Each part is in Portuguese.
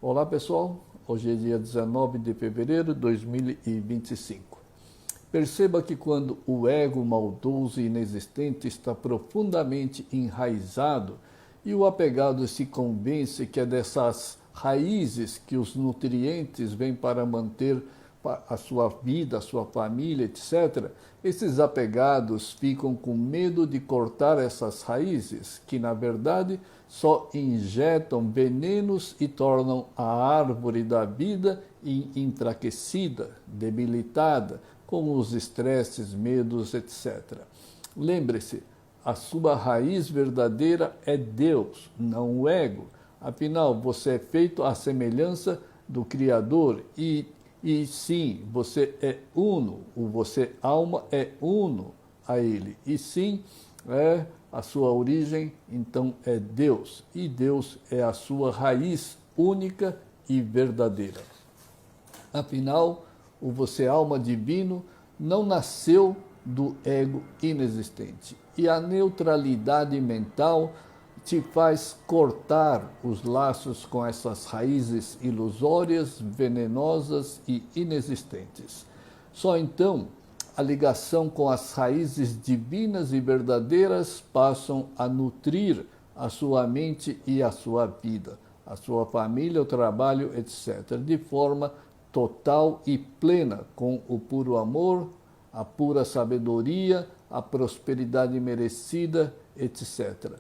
Olá pessoal, hoje é dia 19 de fevereiro de 2025. Perceba que quando o ego maldoso e inexistente está profundamente enraizado e o apegado se convence que é dessas raízes que os nutrientes vêm para manter a sua vida, a sua família, etc., esses apegados ficam com medo de cortar essas raízes, que na verdade só injetam venenos e tornam a árvore da vida enfraquecida, debilitada, com os estresses, medos, etc. Lembre-se, a sua raiz verdadeira é Deus, não o ego. Afinal, você é feito à semelhança do Criador e sim, você é uno, você alma é uno a Ele. E sim, a sua origem, então, é Deus. E Deus é a sua raiz única e verdadeira. Afinal, o você alma divino não nasceu do ego inexistente. E a neutralidade mental te faz cortar os laços com essas raízes ilusórias, venenosas e inexistentes. Só então a ligação com as raízes divinas e verdadeiras passam a nutrir a sua mente e a sua vida, a sua família, o trabalho, etc., de forma total e plena, com o puro amor, a pura sabedoria, a prosperidade merecida, etc.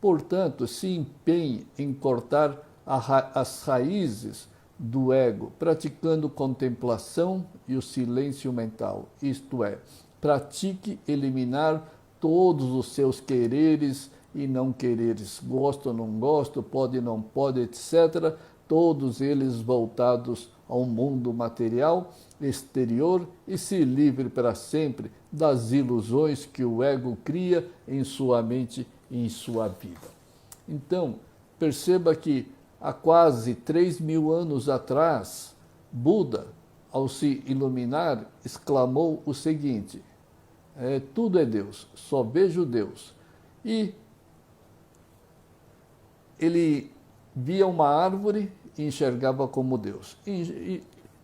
Portanto, se empenhe em cortar as raízes do ego, praticando contemplação e o silêncio mental. Isto é, pratique eliminar todos os seus quereres e não quereres, gosto, não gosto, pode, não pode, etc., todos eles voltados ao mundo material exterior e se livre para sempre das ilusões que o ego cria em sua mente e em sua vida. Então, perceba que há quase 3.000 anos atrás, Buda, ao se iluminar, exclamou o seguinte: tudo é Deus, só vejo Deus. E ele via uma árvore e enxergava como Deus.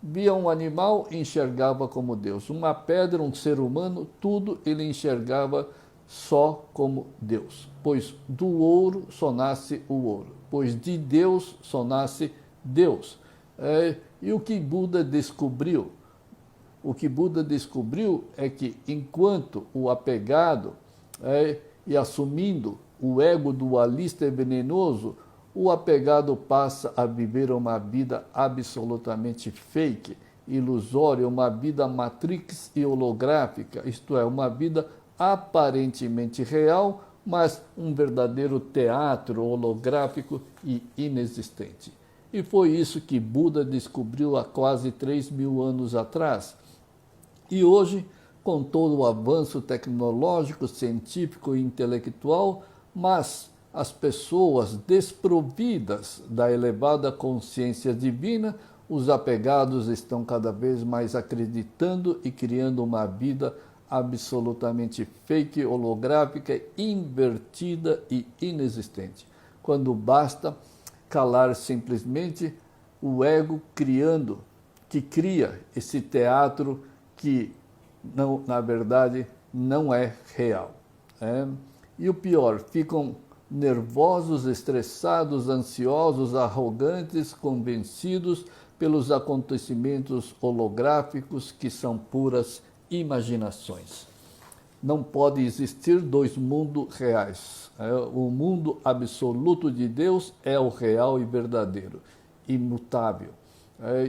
Via um animal e enxergava como Deus. Uma pedra, um ser humano, tudo ele enxergava só como Deus. Pois do ouro só nasce o ouro. Pois de Deus só nasce Deus. E o que Buda descobriu? O que Buda descobriu é que enquanto o apegado e assumindo o ego dualista e venenoso, o apegado passa a viver uma vida absolutamente fake, ilusória, uma vida matrix e holográfica, isto é, uma vida aparentemente real, mas um verdadeiro teatro holográfico e inexistente. E foi isso que Buda descobriu há quase 3.000 anos atrás. E hoje, com todo o avanço tecnológico, científico e intelectual, mas as pessoas desprovidas da elevada consciência divina, os apegados estão cada vez mais acreditando e criando uma vida absolutamente fake, holográfica, invertida e inexistente. Quando basta calar simplesmente o ego que cria esse teatro que, não, na verdade, não é real. E o pior, ficam nervosos, estressados, ansiosos, arrogantes, convencidos pelos acontecimentos holográficos que são puras imaginações. Não pode existir dois mundos reais. O mundo absoluto de Deus é o real e verdadeiro, imutável.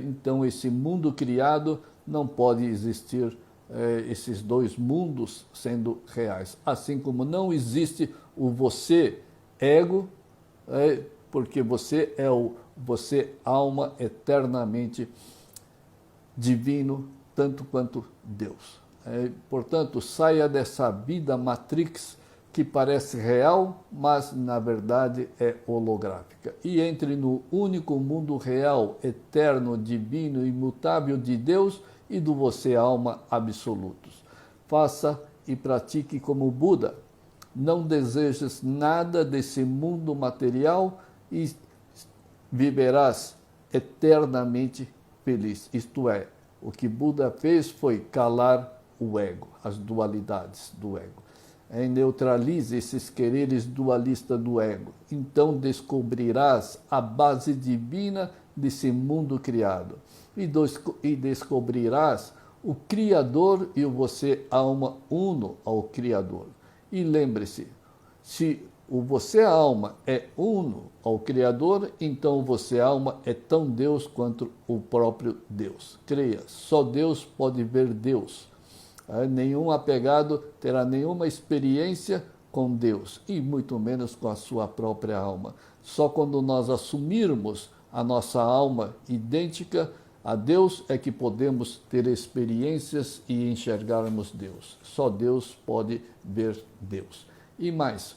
Então, esse mundo criado não pode existir esses dois mundos sendo reais. Assim como não existe o você ego, porque você é você alma eternamente divino, tanto quanto Deus. Portanto, saia dessa vida matrix que parece real, mas na verdade é holográfica. E entre no único mundo real, eterno, divino, imutável de Deus e do você alma absolutos. Faça e pratique como Buda. Não desejes nada desse mundo material e viverás eternamente feliz. Isto é, o que Buda fez foi calar o ego, as dualidades do ego. Neutralize esses quereres dualistas do ego. Então descobrirás a base divina desse mundo criado. E descobrirás o Criador e o você, alma, uno ao Criador. E lembre-se, se o você, alma, é uno ao Criador, então o você, alma, é tão Deus quanto o próprio Deus. Creia, só Deus pode ver Deus. Nenhum apegado terá nenhuma experiência com Deus, e muito menos com a sua própria alma. Só quando nós assumirmos a nossa alma idêntica a Deus é que podemos ter experiências e enxergarmos Deus. Só Deus pode ver Deus. E mais,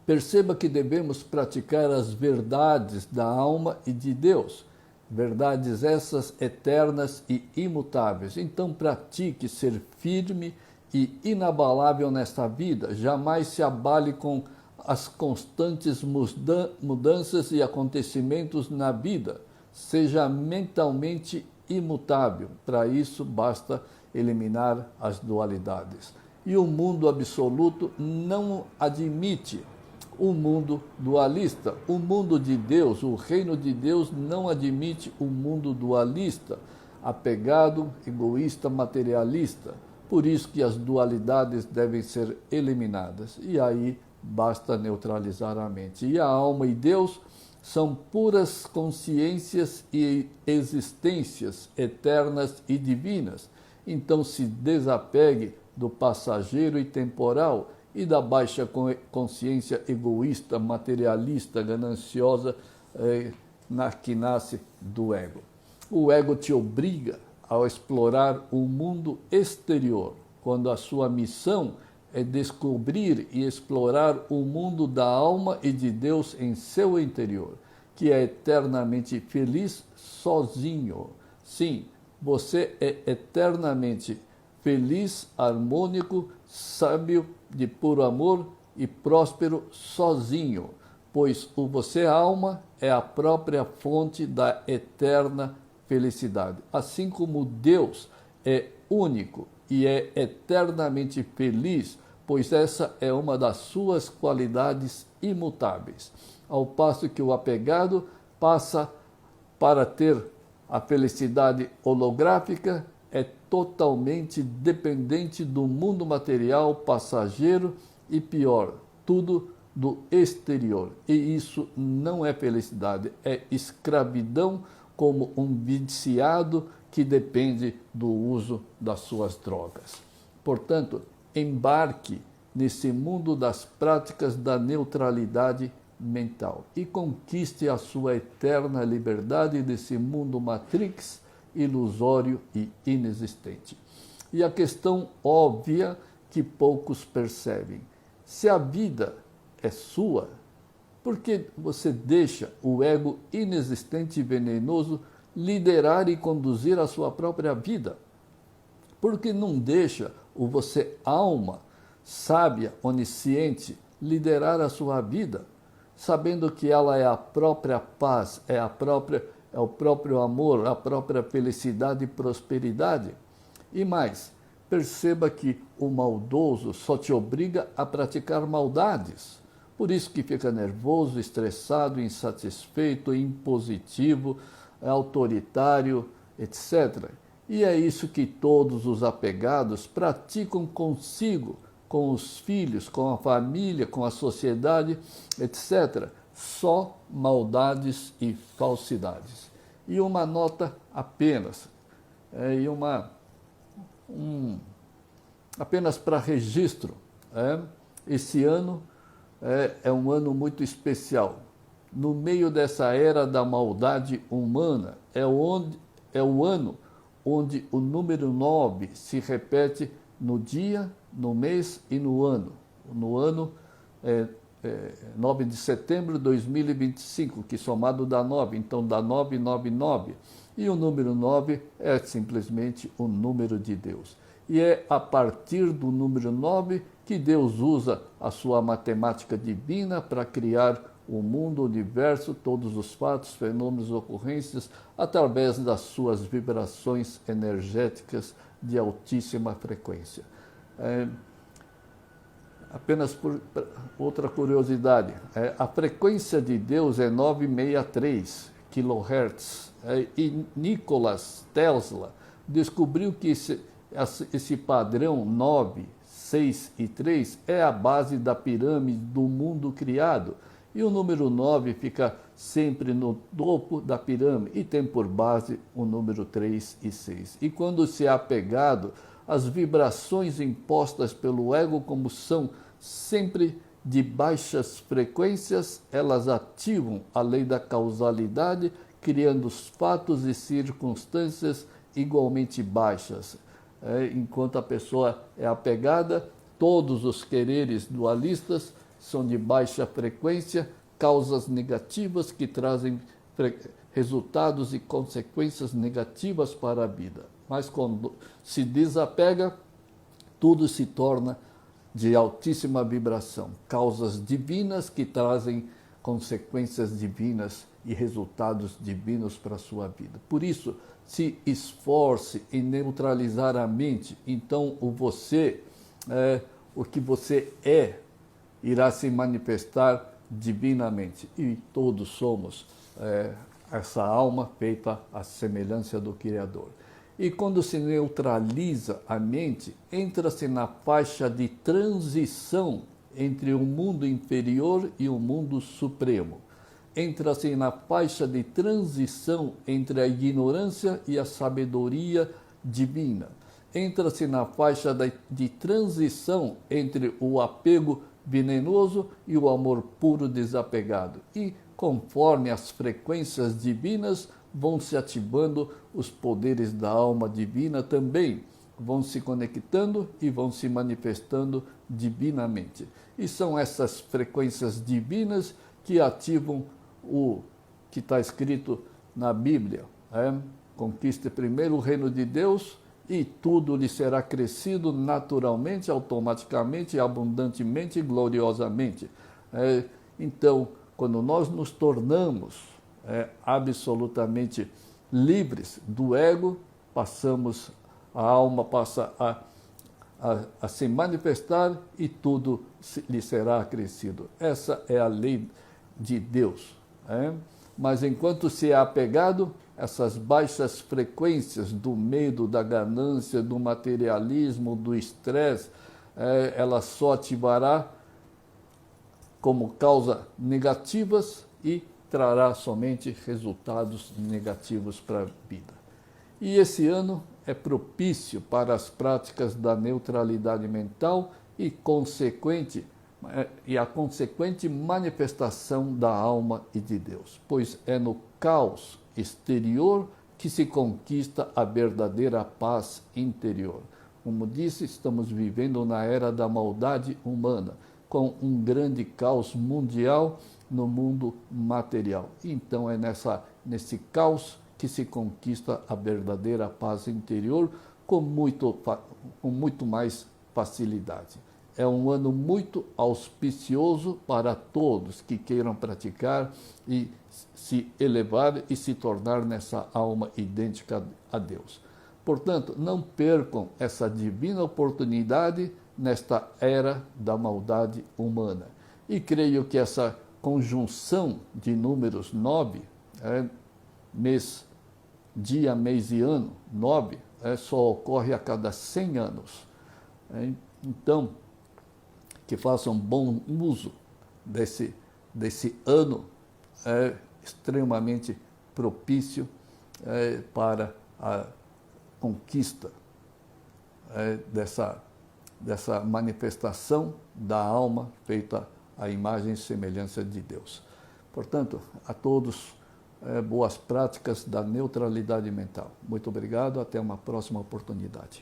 perceba que devemos praticar as verdades da alma e de Deus. Verdades essas eternas e imutáveis. Então pratique ser firme e inabalável nesta vida. Jamais se abale com as constantes mudanças e acontecimentos na vida. Seja mentalmente imutável. Para isso basta eliminar as dualidades. E o mundo absoluto não admite o mundo dualista. O mundo de Deus, o reino de Deus, não admite o mundo dualista, apegado, egoísta, materialista. Por isso que as dualidades devem ser eliminadas. E aí basta neutralizar a mente. E a alma e Deus são puras consciências e existências eternas e divinas. Então se desapegue do passageiro e temporal e da baixa consciência egoísta, materialista, gananciosa, que nasce do ego. O ego te obriga a explorar o mundo exterior, quando a sua missão é descobrir e explorar o mundo da alma e de Deus em seu interior, que é eternamente feliz sozinho. Sim, você é eternamente feliz, harmônico, sábio, de puro amor e próspero sozinho, pois o você, alma, é a própria fonte da eterna felicidade. Assim como Deus é único e é eternamente feliz, pois essa é uma das suas qualidades imutáveis. Ao passo que o apegado passa para ter a felicidade holográfica, é totalmente dependente do mundo material, passageiro e pior, tudo do exterior. E isso não é felicidade, é escravidão, como um viciado que depende do uso das suas drogas. Portanto, embarque nesse mundo das práticas da neutralidade mental e conquiste a sua eterna liberdade desse mundo matrix ilusório e inexistente. E a questão óbvia que poucos percebem: se a vida é sua, por que você deixa o ego inexistente e venenoso liderar e conduzir a sua própria vida? Por que não deixa o você, alma, sábia, onisciente, liderar a sua vida, sabendo que ela é a própria paz, é o próprio amor, a própria felicidade e prosperidade? E mais, perceba que o maldoso só te obriga a praticar maldades. Por isso que fica nervoso, estressado, insatisfeito, impositivo, autoritário, etc. E é isso que todos os apegados praticam consigo, com os filhos, com a família, com a sociedade, etc. Só maldades e falsidades. E uma nota apenas, apenas para registro, esse ano é um ano muito especial. No meio dessa era da maldade humana, é o ano onde o número 9 se repete no dia, no mês e no ano. No ano 9 de setembro de 2025, que somado dá 9, então dá 999. E o número 9 é simplesmente o número de Deus. E é a partir do número 9 que Deus usa a sua matemática divina para criar o mundo, o universo, todos os fatos, fenômenos, ocorrências, através das suas vibrações energéticas de altíssima frequência. Apenas por outra curiosidade, a frequência de Deus é 963 kHz, e Nikola Tesla descobriu que esse padrão 9, 6 e 3 é a base da pirâmide do mundo criado, e o número 9 fica sempre no topo da pirâmide e tem por base o número 3 e 6. E quando se é apegado, as vibrações impostas pelo ego, como são sempre de baixas frequências, elas ativam a lei da causalidade, criando os fatos e circunstâncias igualmente baixas. Enquanto a pessoa é apegada, todos os quereres dualistas são de baixa frequência, causas negativas que trazem resultados e consequências negativas para a vida. Mas quando se desapega, tudo se torna de altíssima vibração, causas divinas que trazem consequências divinas e resultados divinos para a sua vida. Por isso, se esforce em neutralizar a mente, então o que você é, irá se manifestar divinamente. E todos somos essa alma feita à semelhança do Criador. E quando se neutraliza a mente, entra-se na faixa de transição entre o mundo inferior e o mundo supremo. Entra-se na faixa de transição entre a ignorância e a sabedoria divina. Entra-se na faixa de transição entre o apego venenoso e o amor puro desapegado. E conforme as frequências divinas vão se ativando, os poderes da alma divina também vão se conectando e vão se manifestando divinamente. E são essas frequências divinas que ativam o que está escrito na Bíblia. Conquiste primeiro o reino de Deus e tudo lhe será crescido naturalmente, automaticamente, abundantemente e gloriosamente. Então, quando nós nos tornamos absolutamente livres do ego, a alma passa a se manifestar e tudo lhe será acrescido. Essa é a lei de Deus. Mas enquanto se é apegado, essas baixas frequências do medo, da ganância, do materialismo, do estresse, ela só ativará como causa negativas e trará somente resultados negativos para a vida. E esse ano é propício para as práticas da neutralidade mental e a consequente manifestação da alma e de Deus, pois é no caos exterior que se conquista a verdadeira paz interior. Como disse, estamos vivendo na era da maldade humana, com um grande caos mundial no mundo material. Então é nesse caos que se conquista a verdadeira paz interior com muito mais facilidade. É um ano muito auspicioso para todos que queiram praticar e se elevar e se tornar nessa alma idêntica a Deus. Portanto, não percam essa divina oportunidade nesta era da maldade humana. E creio que essa conjunção de números 9, dia, mês e ano, 9, só ocorre a cada 100 anos. Então, que façam bom uso desse ano extremamente propício para a conquista dessa manifestação da alma feita à imagem e semelhança de Deus. Portanto, a todos, boas práticas da neutralidade mental. Muito obrigado, até uma próxima oportunidade.